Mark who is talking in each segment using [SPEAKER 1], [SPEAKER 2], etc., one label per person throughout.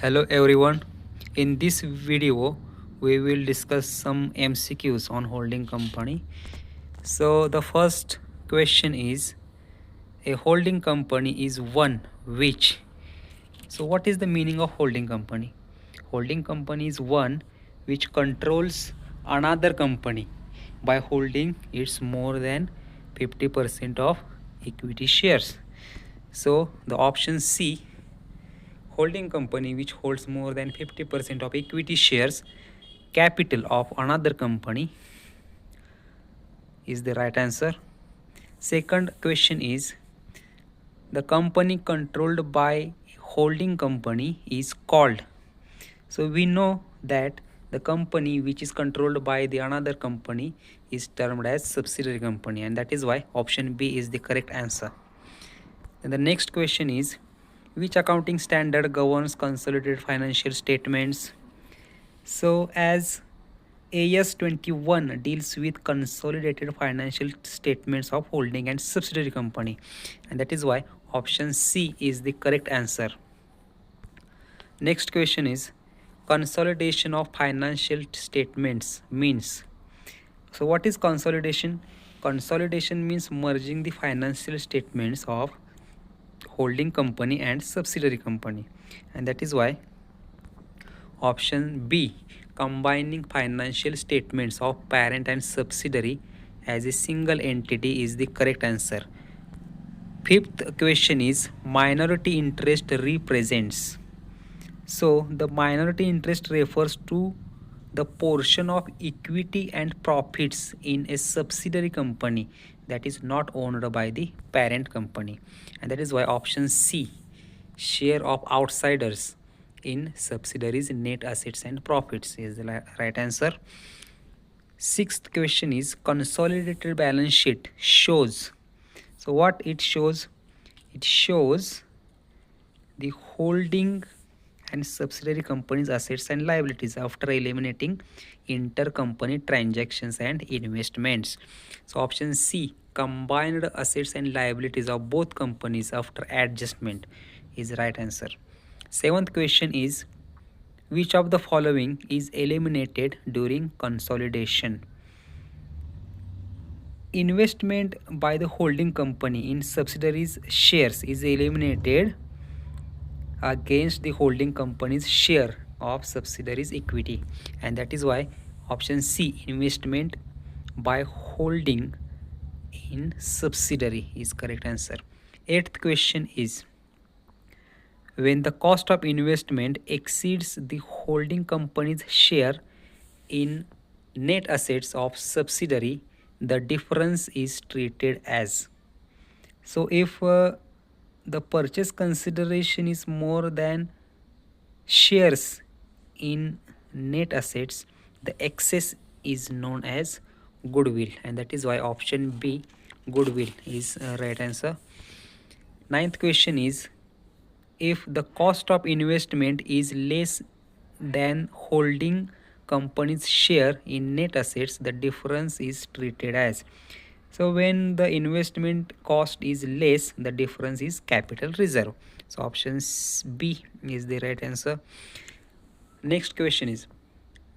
[SPEAKER 1] Hello everyone. In this video we will discuss some MCQs on holding company. So the first question is, a holding company is one which. So what is the meaning of holding company? Holding company is one which controls another company by holding its more than 50% of equity shares. So the option C, holding company which holds more than 50% of equity shares capital of another company, is the right answer. Second question is, the company controlled by holding company is called. So we know that the company which is controlled by the another company is termed as subsidiary company, and that is why option B is the correct answer. And the next question is, which accounting standard governs consolidated financial statements? So as AS 21 deals with consolidated financial statements of holding and subsidiary company, and that is why option C is the correct answer. Next question is, consolidation of financial statements means. So what is consolidation? Consolidation means merging the financial statements of holding company and subsidiary company, and that is why option B, combining financial statements of parent and subsidiary as a single entity, is the correct answer. Fifth question is, minority interest represents. So the minority interest refers to the portion of equity and profits in a subsidiary company that is not owned by the parent company, and that is why option C, share of outsiders in subsidiaries net assets and profits, is the right answer. Sixth question is, consolidated balance sheet shows. So what it shows? It shows the holding and subsidiary companies assets and liabilities after eliminating intercompany transactions and investments. So option C, combined assets and liabilities of both companies after adjustment, is the right answer. Seventh question is, which of the following is eliminated during consolidation? Investment by the holding company in subsidiaries shares is eliminated against the holding company's share of subsidiaries equity, and that is why option C, investment by holding in subsidiary, is correct answer. Eighth question is, when the cost of investment exceeds the holding company's share in net assets of subsidiary, the difference is treated as. So if the purchase consideration is more than shares in net assets, the excess is known as goodwill, and that is why option B, goodwill, is right answer. Ninth question is, if the cost of investment is less than holding company's share in net assets, the difference is treated as. So when the investment cost is less, the difference is capital reserve. So option B is the right answer. Next question is,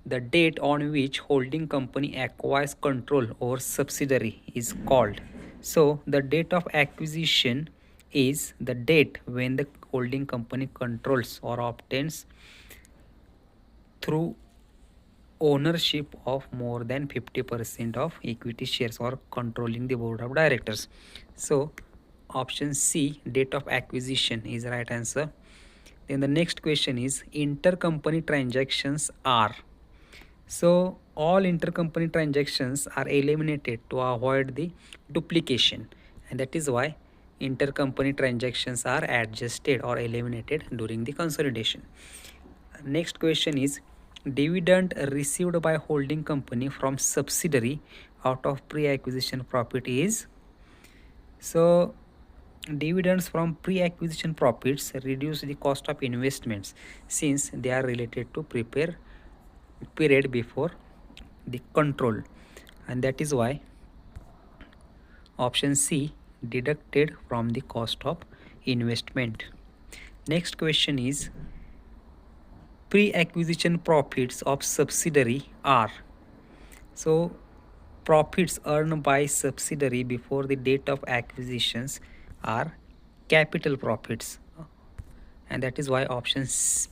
[SPEAKER 1] the date on which holding company acquires control over subsidiary is called. So the date of acquisition is the date when the holding company controls or obtains through ownership of more than 50% of equity shares or controlling the board of directors. So option C, date of acquisition, is right answer. Then the next question is, intercompany transactions are. So all intercompany transactions are eliminated to avoid the duplication, and that is why intercompany transactions are adjusted or eliminated during the consolidation. Next question is, dividend received by holding company from subsidiary out of pre-acquisition profit is. So dividends from pre-acquisition profits reduce the cost of investments since they are related to prepare period before the control, and that is why option C, deducted from the cost of investment. Next question is, pre-acquisition profits of subsidiary are. So profits earned by subsidiary before the date of acquisitions are capital profits, and that is why option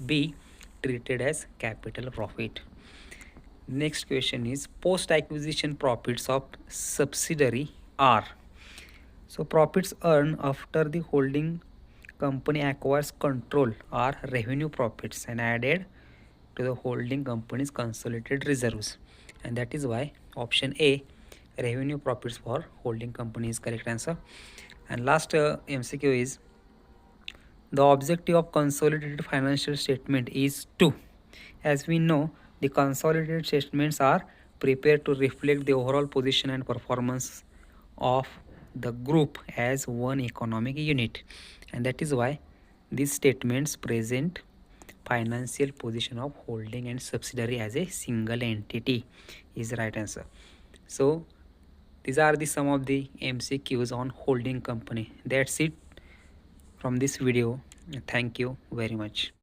[SPEAKER 1] B treated as capital profit. Next question is post acquisition profits of subsidiary are. So profits earned after the holding company acquires control are revenue profits and added to the holding company's consolidated reserves, and that is why option A revenue profits for holding company is correct answer. And last MCQ is the objective of consolidated financial statement is to. As we know, the consolidated statements are prepared to reflect the overall position and performance of the group as one economic unit, and that is why these statements present financial position of holding and subsidiary as a single entity is the right answer. So these are the some of the MCQs on holding company. That's it from this video. Thank you very much.